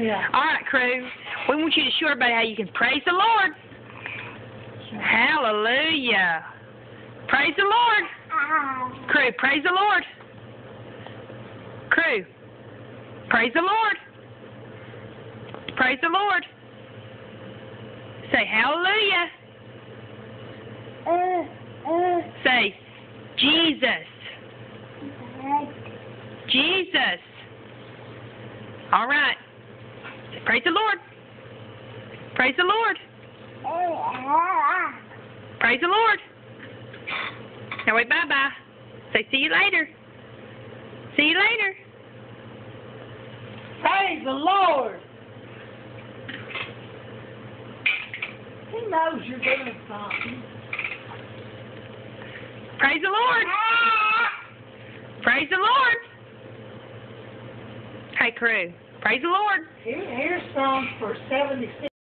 Yeah. All right, crew. We want you to show everybody how you can praise the Lord. Hallelujah. Praise the Lord. Crew, praise the Lord. Crew, praise the Lord. Praise the Lord. Say hallelujah. Say Jesus. Jesus. All right. Praise the Lord. Praise the Lord. Praise the Lord. Now wait, bye-bye. Say see you later. See you later. Praise the Lord. He knows you're doing something. Praise the Lord. Praise the Lord. Hey, crew. Praise the Lord. Here's some for 76.